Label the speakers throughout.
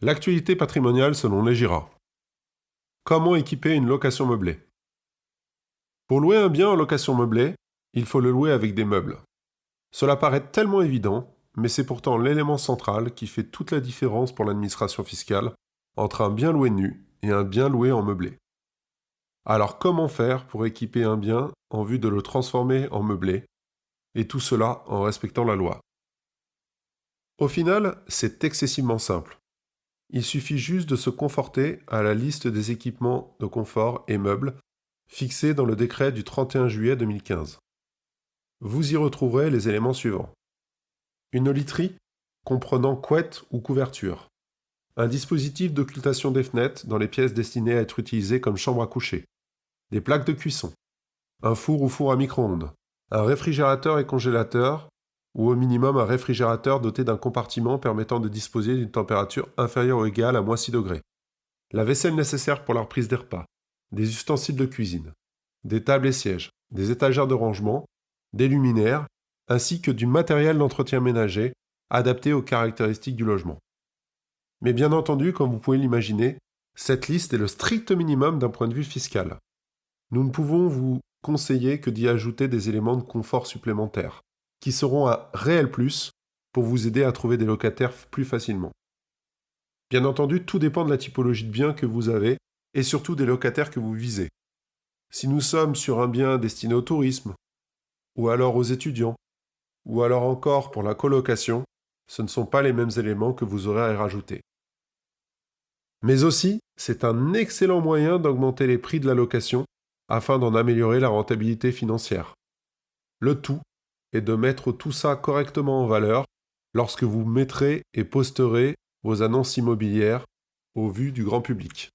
Speaker 1: L'actualité patrimoniale selon les GIRA. Comment équiper une location meublée? Pour louer un bien en location meublée, il faut le louer avec des meubles. Cela paraît tellement évident, mais c'est pourtant l'élément central qui fait toute la différence pour l'administration fiscale entre un bien loué nu et un bien loué en meublé. Alors comment faire pour équiper un bien en vue de le transformer en meublé, et tout cela en respectant la loi? Au final, c'est excessivement simple. Il suffit juste de se conforter à la liste des équipements de confort et meubles fixée dans le décret du 31 juillet 2015. Vous y retrouverez les éléments suivants. Une literie comprenant couette ou couverture. Un dispositif d'occultation des fenêtres dans les pièces destinées à être utilisées comme chambre à coucher. Des plaques de cuisson. Un four ou four à micro-ondes. Un réfrigérateur et congélateur, ou au minimum un réfrigérateur doté d'un compartiment permettant de disposer d'une température inférieure ou égale à -6 degrés. La vaisselle nécessaire pour la reprise des repas. Des ustensiles de cuisine. Des tables et sièges. Des étagères de rangement. Des luminaires, ainsi que du matériel d'entretien ménager adapté aux caractéristiques du logement. Mais bien entendu, comme vous pouvez l'imaginer, cette liste est le strict minimum d'un point de vue fiscal. Nous ne pouvons vous conseiller que d'y ajouter des éléments de confort supplémentaires, qui seront un réel plus pour vous aider à trouver des locataires plus facilement. Bien entendu, tout dépend de la typologie de bien que vous avez et surtout des locataires que vous visez. Si nous sommes sur un bien destiné au tourisme, ou alors aux étudiants, ou alors encore pour la colocation, ce ne sont pas les mêmes éléments que vous aurez à y rajouter. Mais aussi, c'est un excellent moyen d'augmenter les prix de la location afin d'en améliorer la rentabilité financière. Le tout est de mettre tout ça correctement en valeur lorsque vous mettrez et posterez vos annonces immobilières au vu du grand public.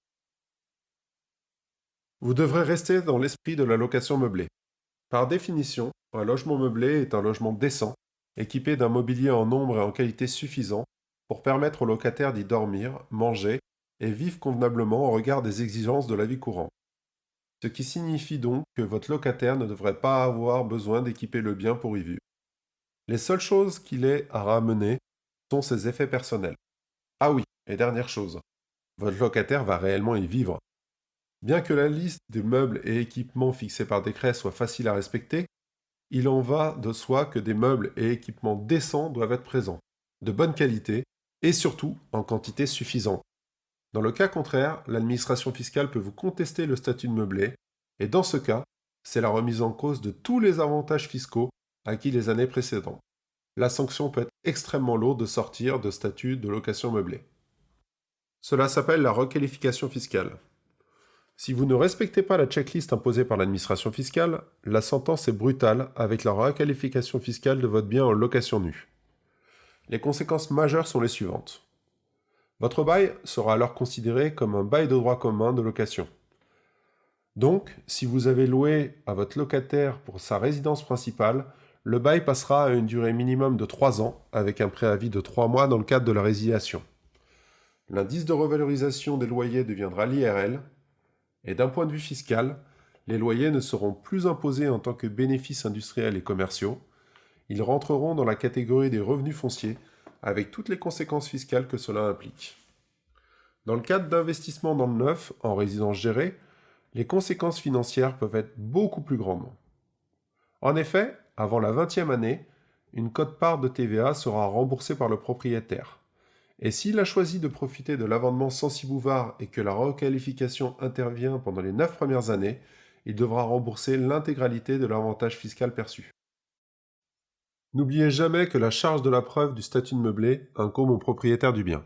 Speaker 1: Vous devrez rester dans l'esprit de la location meublée. Par définition, un logement meublé est un logement décent, équipé d'un mobilier en nombre et en qualité suffisant pour permettre aux locataires d'y dormir, manger et vivre convenablement au regard des exigences de la vie courante. Ce qui signifie donc que votre locataire ne devrait pas avoir besoin d'équiper le bien pour y vivre. Les seules choses qu'il ait à ramener sont ses effets personnels. Ah oui, et dernière chose, votre locataire va réellement y vivre. Bien que la liste des meubles et équipements fixés par décret soit facile à respecter, il en va de soi que des meubles et équipements décents doivent être présents, de bonne qualité et surtout en quantité suffisante. Dans le cas contraire, l'administration fiscale peut vous contester le statut de meublé et dans ce cas, c'est la remise en cause de tous les avantages fiscaux acquis les années précédentes. La sanction peut être extrêmement lourde de sortir de statut de location meublée. Cela s'appelle la requalification fiscale. Si vous ne respectez pas la checklist imposée par l'administration fiscale, la sentence est brutale avec la requalification fiscale de votre bien en location nue. Les conséquences majeures sont les suivantes. Votre bail sera alors considéré comme un bail de droit commun de location. Donc, si vous avez loué à votre locataire pour sa résidence principale, le bail passera à une durée minimum de 3 ans avec un préavis de 3 mois dans le cadre de la résiliation. L'indice de revalorisation des loyers deviendra l'IRL. Et d'un point de vue fiscal, les loyers ne seront plus imposés en tant que bénéfices industriels et commerciaux. Ils rentreront dans la catégorie des revenus fonciers, avec toutes les conséquences fiscales que cela implique. Dans le cadre d'investissements dans le neuf, en résidence gérée, les conséquences financières peuvent être beaucoup plus grandes. En effet, avant la 20e année, une quote-part de TVA sera remboursée par le propriétaire. Et s'il a choisi de profiter de l'amendement Censi-Bouvard et que la requalification intervient pendant les 9 premières années, il devra rembourser l'intégralité de l'avantage fiscal perçu. N'oubliez jamais que la charge de la preuve du statut de meublé incombe au propriétaire du bien.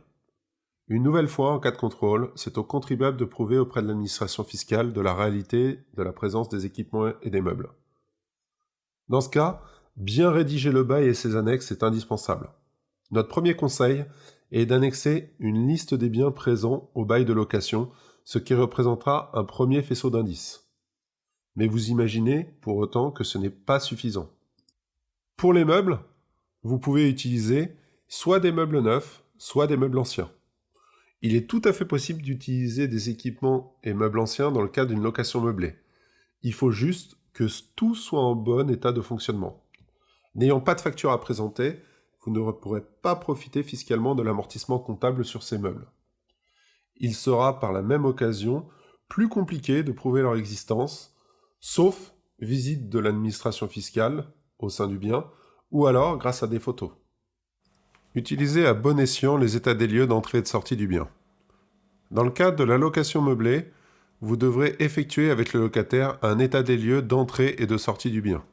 Speaker 1: Une nouvelle fois, en cas de contrôle, c'est au contribuable de prouver auprès de l'administration fiscale de la réalité de la présence des équipements et des meubles. Dans ce cas, bien rédiger le bail et ses annexes est indispensable. Notre premier conseil est d'annexer une liste des biens présents au bail de location, ce qui représentera un premier faisceau d'indices. Mais vous imaginez pour autant que ce n'est pas suffisant. Pour les meubles, vous pouvez utiliser soit des meubles neufs, soit des meubles anciens. Il est tout à fait possible d'utiliser des équipements et meubles anciens dans le cadre d'une location meublée. Il faut juste que tout soit en bon état de fonctionnement. N'ayant pas de facture à présenter, vous ne pourrez pas profiter fiscalement de l'amortissement comptable sur ces meubles. il sera par la même occasion plus compliqué de prouver leur existence, sauf visite de l'administration fiscale au sein du bien, ou alors grâce à des photos. Utilisez à bon escient les états des lieux d'entrée et de sortie du bien. Dans le cadre de la location meublée, vous devrez effectuer avec le locataire un état des lieux d'entrée et de sortie du bien.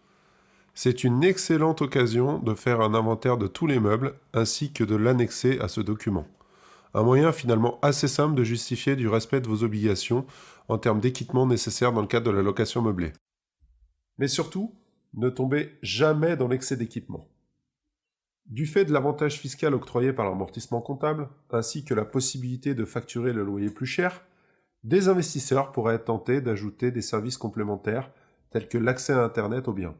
Speaker 1: C'est une excellente occasion de faire un inventaire de tous les meubles ainsi que de l'annexer à ce document. Un moyen finalement assez simple de justifier du respect de vos obligations en termes d'équipement nécessaires dans le cadre de la location meublée. Mais surtout, ne tombez jamais dans l'excès d'équipement. Du fait de l'avantage fiscal octroyé par l'amortissement comptable, ainsi que la possibilité de facturer le loyer plus cher, des investisseurs pourraient être tentés d'ajouter des services complémentaires tels que l'accès à Internet au bien.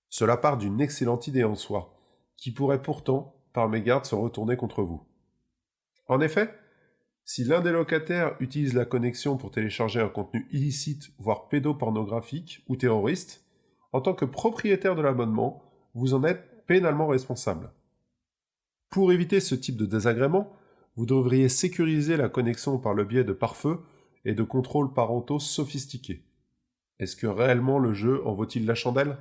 Speaker 1: Cela part d'une excellente idée en soi, qui pourrait pourtant, par mégarde, se retourner contre vous. En effet, si l'un des locataires utilise la connexion pour télécharger un contenu illicite, voire pédopornographique ou terroriste, en tant que propriétaire de l'abonnement, vous en êtes pénalement responsable. Pour éviter ce type de désagrément, vous devriez sécuriser la connexion par le biais de pare-feux et de contrôles parentaux sophistiqués. Est-ce que réellement le jeu en vaut-il la chandelle ?